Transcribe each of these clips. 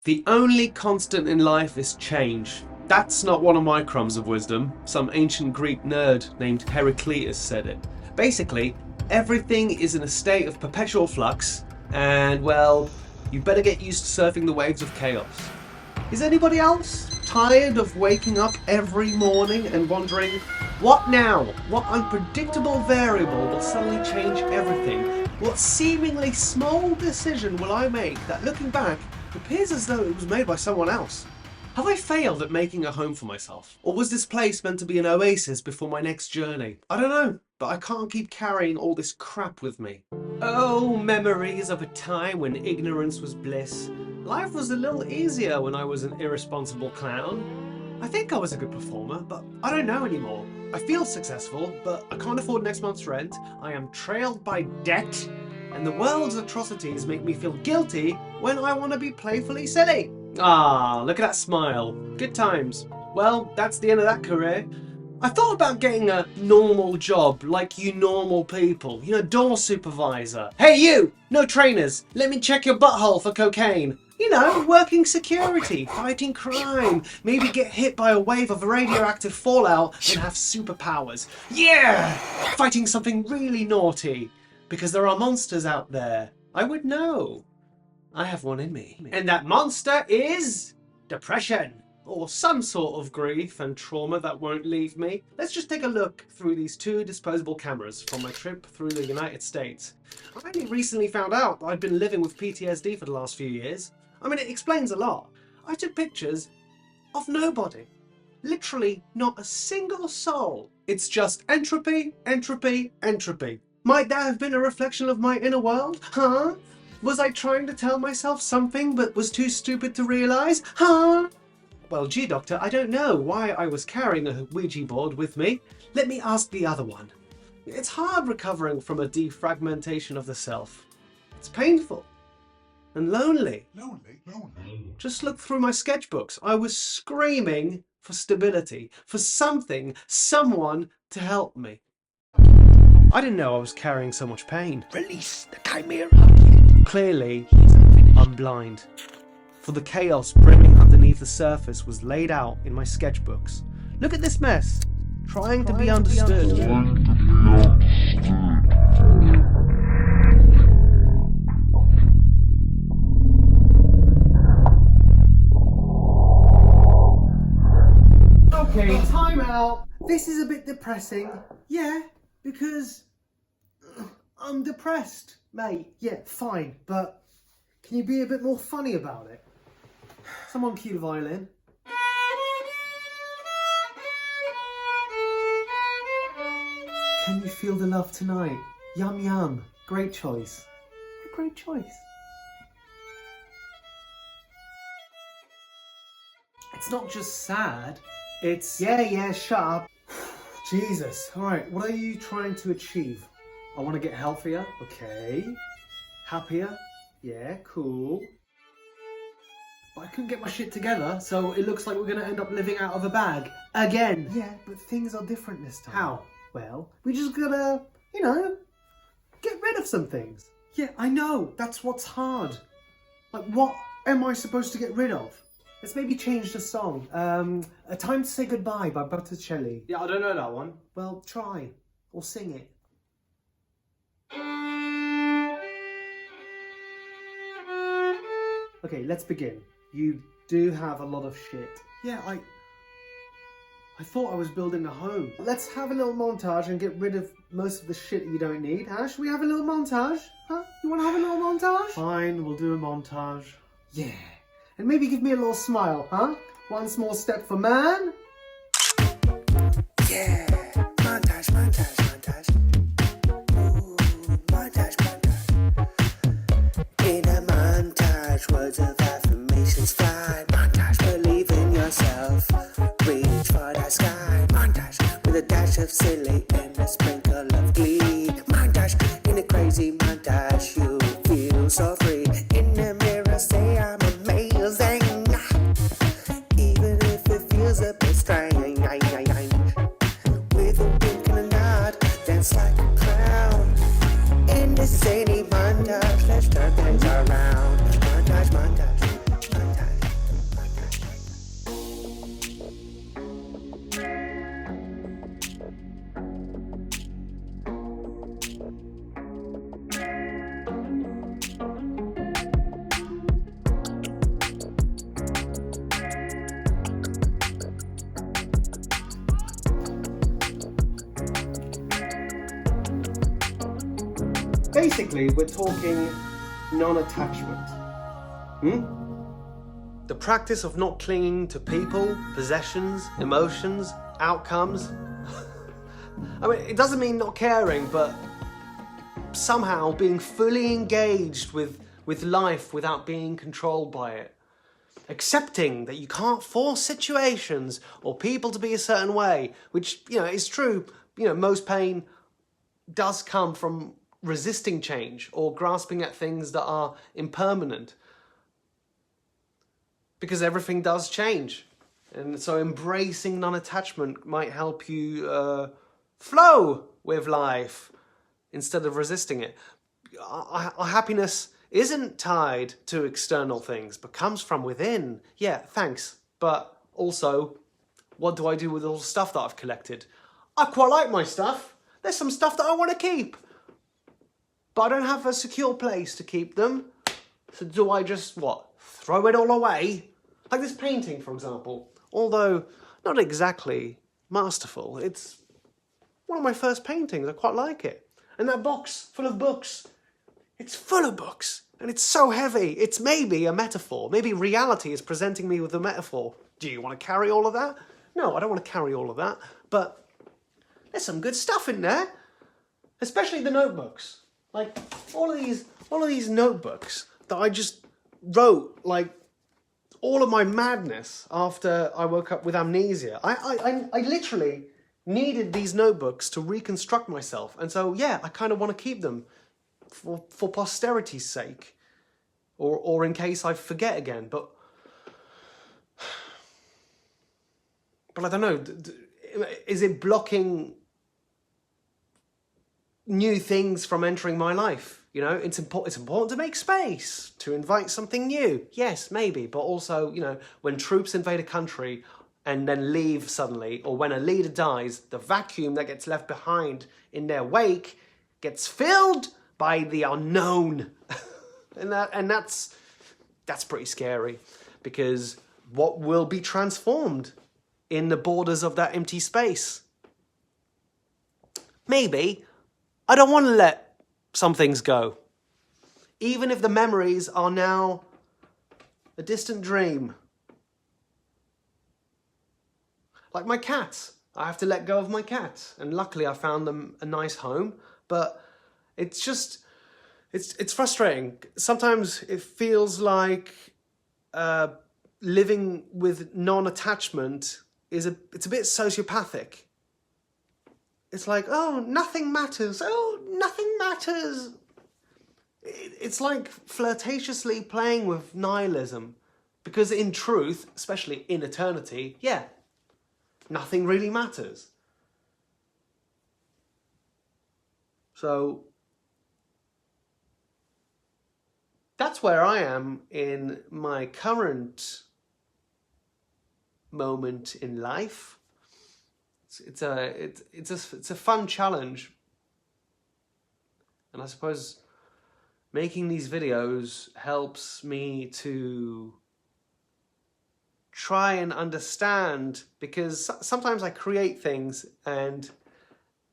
The only constant in life is change. That's not one of my crumbs of wisdom. Some ancient Greek nerd named Heraclitus said it. Basically, everything is in a state of perpetual flux, and well, you better get used to surfing the waves of chaos. Is anybody else tired of waking up every morning and wondering, what now? What unpredictable variable will suddenly change everything? What seemingly small decision will I make that, looking back, appears as though it was made by someone else? Have I failed at making a home for myself? Or was this place meant to be an oasis before my next journey? I don't know, but I can't keep carrying all this crap with me. Oh, memories of a time when ignorance was bliss. Life was a little easier when I was an irresponsible clown. I think I was a good performer, but I don't know anymore. I feel successful, but I can't afford next month's rent. I am trailed by debt, and the world's atrocities make me feel guilty when I want to be playfully silly. Ah, look at that smile. Good times. Well, that's the end of that career. I thought about getting a normal job, like you normal people. You know, door supervisor. Hey you! No trainers. Let me check your butthole for cocaine. You know, working security, fighting crime, maybe get hit by a wave of radioactive fallout and have superpowers. Yeah! Fighting something really naughty. Because there are monsters out there. I would know. I have one in me. And that monster is depression. Or some sort of grief and trauma that won't leave me. Let's just take a look through these two disposable cameras from my trip through the United States. I only recently found out that I've been living with PTSD for the last few years. I mean, it explains a lot. I took pictures of nobody. Literally not a single soul. It's just entropy, entropy, entropy. Might that have been a reflection of my inner world? Huh? Was I trying to tell myself something but was too stupid to realise? Huh? Well, gee, Doctor, I don't know why I was carrying a Ouija board with me. Let me ask the other one. It's hard recovering from a defragmentation of the self. It's painful. And lonely. Lonely. Just look through my sketchbooks. I was screaming for stability, for something, someone to help me. I didn't know I was carrying so much pain. Release the chimera. Clearly, I'm blind. For the chaos brimming underneath the surface was laid out in my sketchbooks. Look at this mess. Trying to be understood. Okay, time out. This is a bit depressing. Yeah, because I'm depressed. Mate, yeah, fine, but can you be a bit more funny about it? Someone cue the violin. Can you feel the love tonight? Yum yum. Great choice. Great choice. It's not just sad. It's... Yeah, shut up. Jesus. Alright, what are you trying to achieve? I want to get healthier. Okay. Happier. Yeah, cool. But I couldn't get my shit together, so it looks like we're going to end up living out of a bag. Again. Yeah, but things are different this time. How? Well, we just gotta, get rid of some things. Yeah, I know. That's what's hard. Like, what am I supposed to get rid of? Let's maybe change the song. A Time to Say Goodbye by Botticelli. Yeah, I don't know that one. Well, try. Or sing it. Okay, let's begin. You do have a lot of shit. Yeah, I thought I was building a home. Let's have a little montage and get rid of most of the shit that you don't need. Huh? Should we have a little montage? Huh? You want to have a little montage? Fine, we'll do a montage. Yeah. And maybe give me a little smile, huh? One small step for man. Yeah. Montage, montage, montage. Ooh, montage, montage. In a montage, words of affirmations fly. Montage, believe in yourself. Reach for the sky. Montage, with a dash of silly and a sprinkle of glee. Montage, in a crazy montage, you feel so free. In the mirror, say I'm amazing. Even if it feels a bit strange. With a wink and a nod, dance like a clown. In this zany montage, let's turn things around. Montage, montage, montage. basically, we're talking non-attachment. The practice of not clinging to people, possessions, emotions, outcomes. I mean, it doesn't mean not caring, but somehow being fully engaged with life without being controlled by it. Accepting that you can't force situations or people to be a certain way, which, is true. Most pain does come from resisting change or grasping at things that are impermanent. Because everything does change. And so embracing non-attachment might help you flow with life instead of resisting it. Our happiness isn't tied to external things, but comes from within. Yeah, thanks. But also, what do I do with all the stuff that I've collected? I quite like my stuff. There's some stuff that I want to keep. But I don't have a secure place to keep them. So do I just, throw it all away? Like this painting, for example. Although not exactly masterful, it's one of my first paintings. I quite like it. And that box full of books. It's full of books. And it's so heavy. It's maybe a metaphor. Maybe reality is presenting me with a metaphor. Do you want to carry all of that? No, I don't want to carry all of that. But there's some good stuff in there. Especially the notebooks. Like all of these notebooks that I just wrote, like all of my madness after I woke up with amnesia. I literally needed these notebooks to reconstruct myself. And so, yeah, I kind of want to keep them for posterity's sake. Or in case I forget again. But I don't know. Is it blocking new things from entering my life? It's important to make space, to invite something new. Yes, maybe, but also, when troops invade a country and then leave suddenly, or when a leader dies, the vacuum that gets left behind in their wake gets filled by the unknown. and that's pretty scary, because what will be transformed in the borders of that empty space? Maybe I don't want to let some things go. Even if the memories are now a distant dream. Like my cats. I have to let go of my cats. And luckily I found them a nice home. But it's frustrating. Sometimes it feels like living with non-attachment it's a bit sociopathic. It's like, nothing matters. Nothing matters. It's like flirtatiously playing with nihilism. Because in truth, especially in eternity, nothing really matters. So that's where I am in my current moment in life. It's a fun challenge, and I suppose making these videos helps me to try and understand, because sometimes I create things and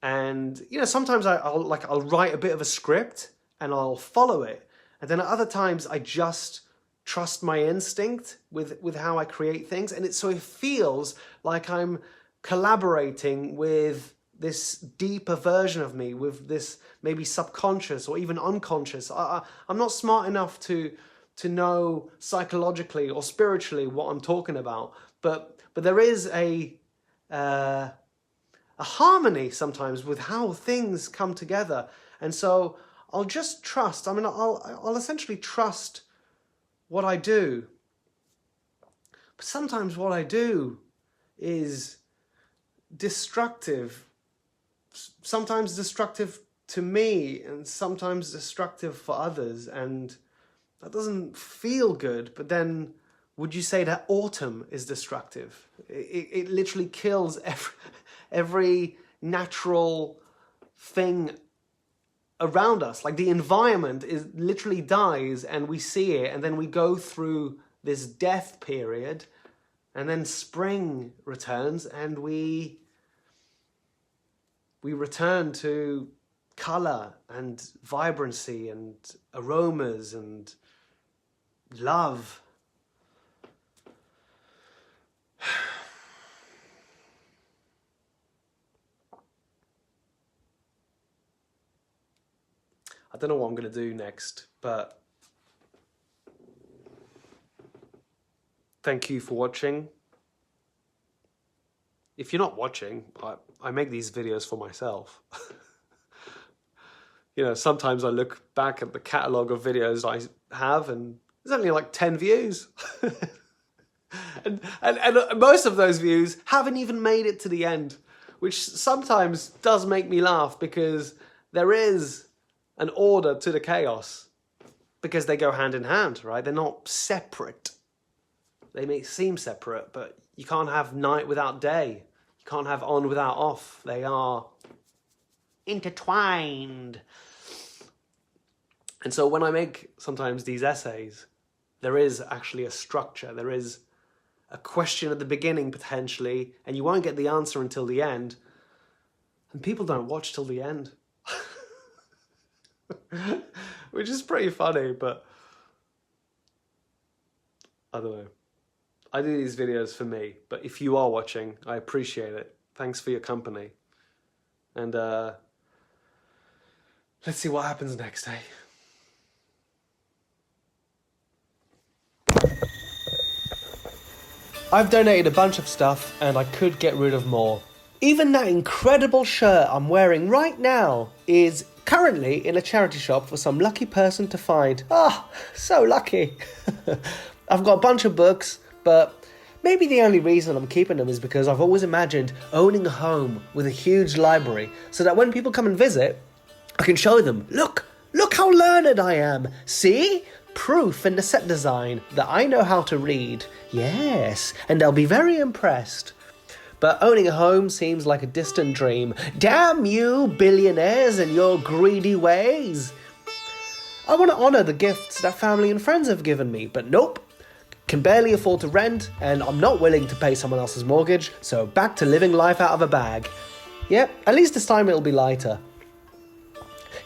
sometimes I'll write a bit of a script and I'll follow it, and then at other times I just trust my instinct with how I create things, and so it feels like I'm collaborating with this deeper version of me, with this maybe subconscious or even unconscious. I'm not smart enough to know psychologically or spiritually what I'm talking about, but there is a harmony sometimes with how things come together, and so I'll just trust. I mean, I'll essentially trust what I do. But sometimes what I do is destructive. Sometimes destructive to me, and sometimes destructive for others, and that doesn't feel good. But then, would you say that autumn is destructive? It literally kills every natural thing around us. Like the environment literally dies, and we see it, and then we go through this death period, and then spring returns, and we return to colour and vibrancy and aromas and love. I don't know what I'm going to do next, but thank you for watching. If you're not watching, I make these videos for myself. You know, sometimes I look back at the catalogue of videos I have and there's only like 10 views. and most of those views haven't even made it to the end, which sometimes does make me laugh because there is an order to the chaos because they go hand in hand, right? They're not separate. They may seem separate, but you can't have night without day. You can't have on without off. They are intertwined. And so when I make sometimes these essays, there is actually a structure. There is a question at the beginning, potentially, and you won't get the answer until the end. And people don't watch till the end. Which is pretty funny, but I don't know. I do these videos for me, but if you are watching, I appreciate it. Thanks for your company. And let's see what happens next, eh? I've donated a bunch of stuff and I could get rid of more. Even that incredible shirt I'm wearing right now is currently in a charity shop for some lucky person to find. Ah, so lucky. I've got a bunch of books, but maybe the only reason I'm keeping them is because I've always imagined owning a home with a huge library so that when people come and visit, I can show them, look how learned I am. See? Proof in the set design that I know how to read. Yes, and they'll be very impressed. But owning a home seems like a distant dream. Damn you, billionaires, and your greedy ways. I want to honour the gifts that family and friends have given me, but nope. Can barely afford to rent, and I'm not willing to pay someone else's mortgage, so back to living life out of a bag. Yep, at least this time it'll be lighter.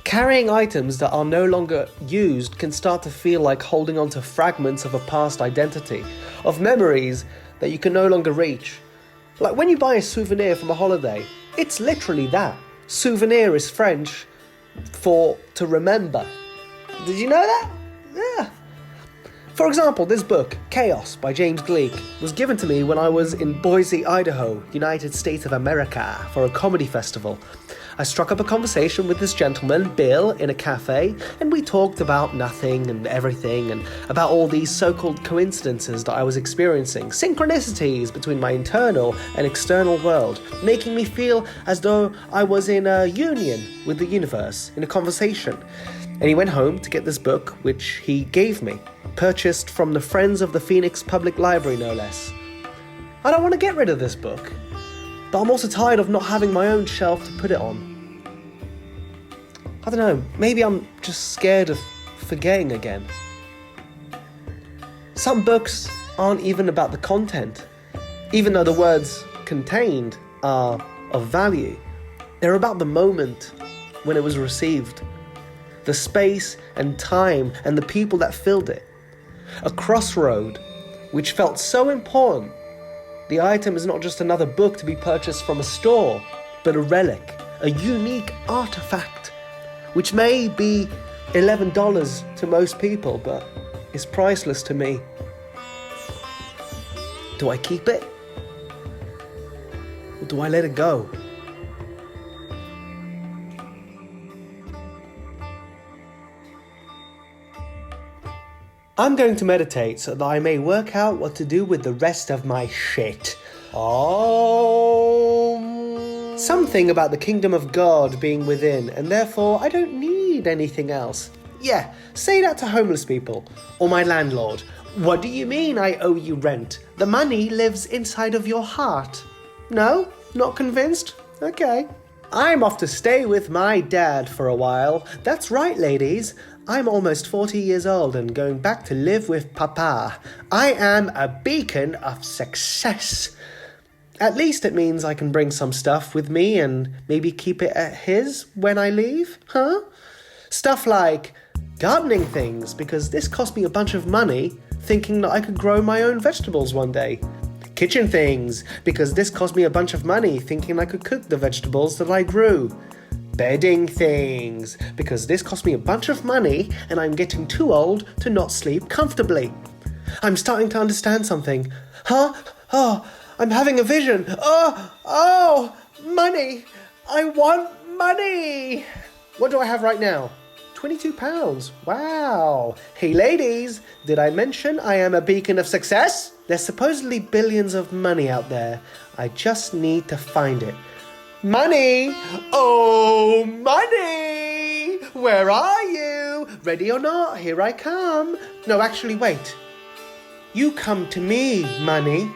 Carrying items that are no longer used can start to feel like holding on to fragments of a past identity, of memories that you can no longer reach. Like when you buy a souvenir from a holiday, it's literally that. Souvenir is French for to remember. Did you know that? Yeah. For example, this book, Chaos by James Gleick, was given to me when I was in Boise, Idaho, United States of America, for a comedy festival. I struck up a conversation with this gentleman, Bill, in a cafe, and we talked about nothing and everything, and about all these so-called coincidences that I was experiencing, synchronicities between my internal and external world, making me feel as though I was in a union with the universe, in a conversation. And he went home to get this book, which he gave me, purchased from the Friends of the Phoenix Public Library, no less. I don't want to get rid of this book, but I'm also tired of not having my own shelf to put it on. I don't know, maybe I'm just scared of forgetting again. Some books aren't even about the content, even though the words contained are of value. They're about the moment when it was received, the space and time and the people that filled it. A crossroad which felt so important. The item is not just another book to be purchased from a store, but a relic, a unique artifact, which may be $11 to most people, but is priceless to me. Do I keep it? Or do I let it go? I'm going to meditate so that I may work out what to do with the rest of my shit. Something about the kingdom of God being within, and therefore I don't need anything else. Yeah, say that to homeless people, or my landlord. What do you mean I owe you rent? The money lives inside of your heart. No? Not convinced? Okay. I'm off to stay with my dad for a while. That's right, ladies. I'm almost 40 years old and going back to live with Papa. I am a beacon of success. At least it means I can bring some stuff with me and maybe keep it at his when I leave, huh? Stuff like gardening things, because this cost me a bunch of money thinking that I could grow my own vegetables one day. Kitchen things, because this cost me a bunch of money thinking I could cook the vegetables that I grew. Bedding things, because this cost me a bunch of money and I'm getting too old to not sleep comfortably. I'm starting to understand something. Huh? Oh, I'm having a vision. Oh, money. I want money. What do I have right now? £22. Wow. Hey ladies, did I mention I am a beacon of success? There's supposedly billions of money out there. I just need to find it. Money! Oh, money! Where are you? Ready or not, here I come. No, actually, wait. You come to me, money.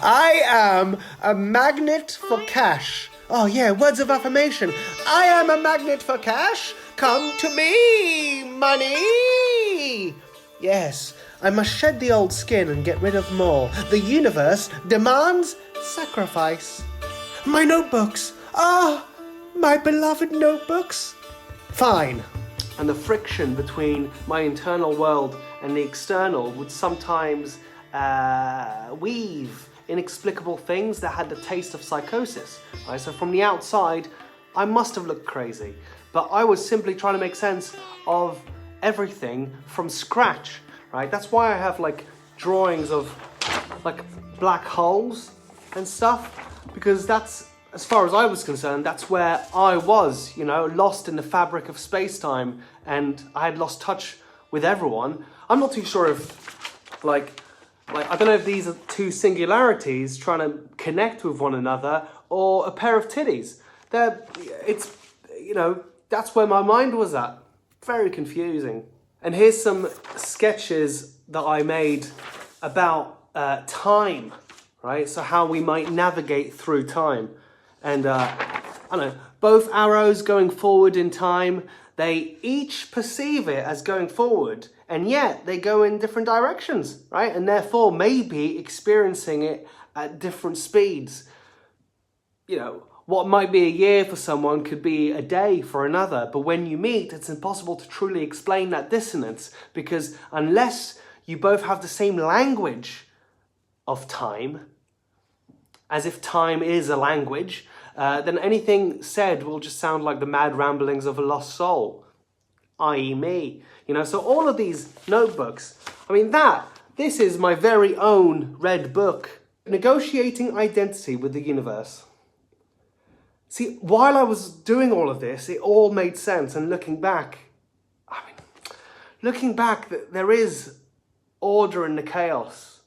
I am a magnet for cash. Oh yeah, words of affirmation. I am a magnet for cash. Come to me, money. Yes, I must shed the old skin and get rid of more. The universe demands sacrifice. My notebooks. My beloved notebooks. Fine. And the friction between my internal world and the external would sometimes weave inexplicable things that had the taste of psychosis. Right? So from the outside, I must have looked crazy, but I was simply trying to make sense of everything from scratch. Right? That's why I have like drawings of like black holes and stuff, because that's, as far as I was concerned, that's where I was, lost in the fabric of space-time, and I had lost touch with everyone. I'm not too sure if, like I don't know if these are two singularities trying to connect with one another or a pair of titties. That's where my mind was at. Very confusing. And here's some sketches that I made about time, right? So how we might navigate through time. And I don't know, both arrows going forward in time, they each perceive it as going forward, and yet they go in different directions, right? And therefore maybe experiencing it at different speeds. What might be a year for someone could be a day for another, but when you meet, it's impossible to truly explain that dissonance, because unless you both have the same language of time, as if time is a language, then anything said will just sound like the mad ramblings of a lost soul, i.e. me. So all of these notebooks, this is my very own red book, Negotiating Identity with the Universe. See, while I was doing all of this, it all made sense, and looking back, there is order in the chaos.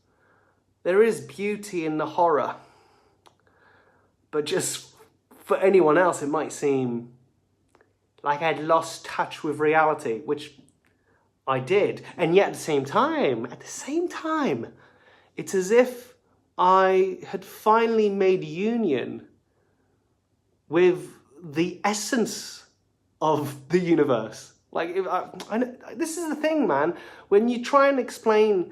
There is beauty in the horror. But just for anyone else, it might seem like I'd lost touch with reality, which I did. And yet at the same time, it's as if I had finally made union with the essence of the universe. This is the thing, man. When you try and explain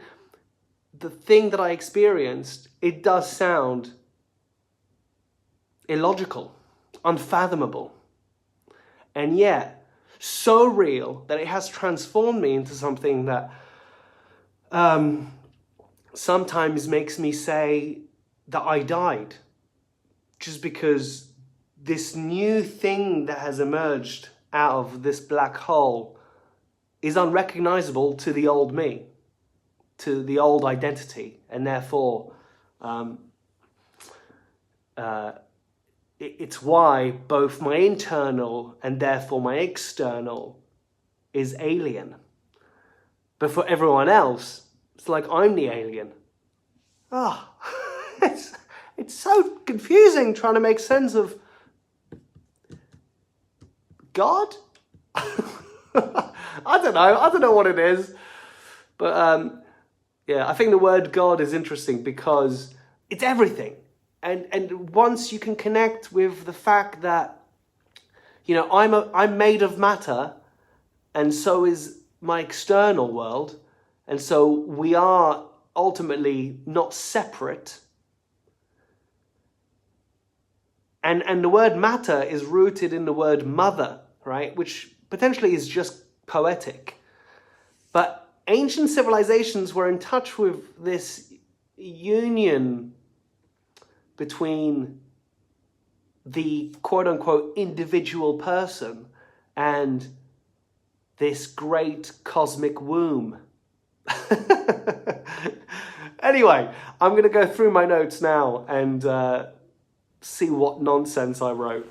the thing that I experienced, it does sound illogical, unfathomable, and yet so real that it has transformed me into something that sometimes makes me say that I died, just because this new thing that has emerged out of this black hole is unrecognizable to the old me, to the old identity, and therefore it's why both my internal and therefore my external is alien. But for everyone else, it's like I'm the alien. It's so confusing trying to make sense of God? I don't know what it is. But I think the word God is interesting because it's everything. And once you can connect with the fact that, I'm made of matter, and so is my external world, and so we are ultimately not separate, And the word matter is rooted in the word mother, right? Which potentially is just poetic. But ancient civilizations were in touch with this union between the quote-unquote individual person and this great cosmic womb. Anyway, I'm going to go through my notes now and see what nonsense I wrote.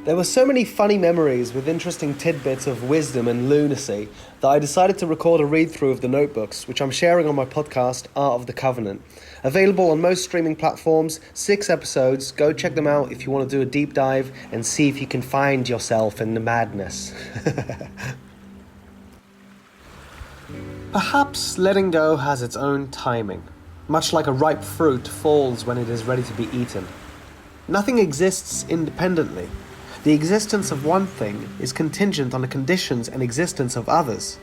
There were so many funny memories with interesting tidbits of wisdom and lunacy that I decided to record a read-through of the notebooks, which I'm sharing on my podcast, Art of the Covenant. Available on most streaming platforms, 6 episodes. Go check them out if you want to do a deep dive and see if you can find yourself in the madness. Perhaps letting go has its own timing. Much like a ripe fruit falls when it is ready to be eaten. Nothing exists independently. The existence of one thing is contingent on the conditions and existence of others.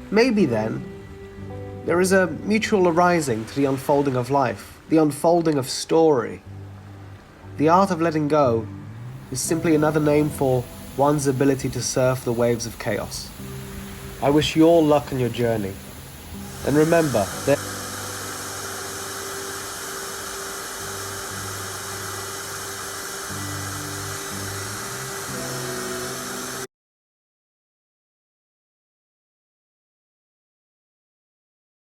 Maybe then, there is a mutual arising to the unfolding of life, the unfolding of story. The art of letting go is simply another name for one's ability to surf the waves of chaos. I wish you all luck on your journey. And remember that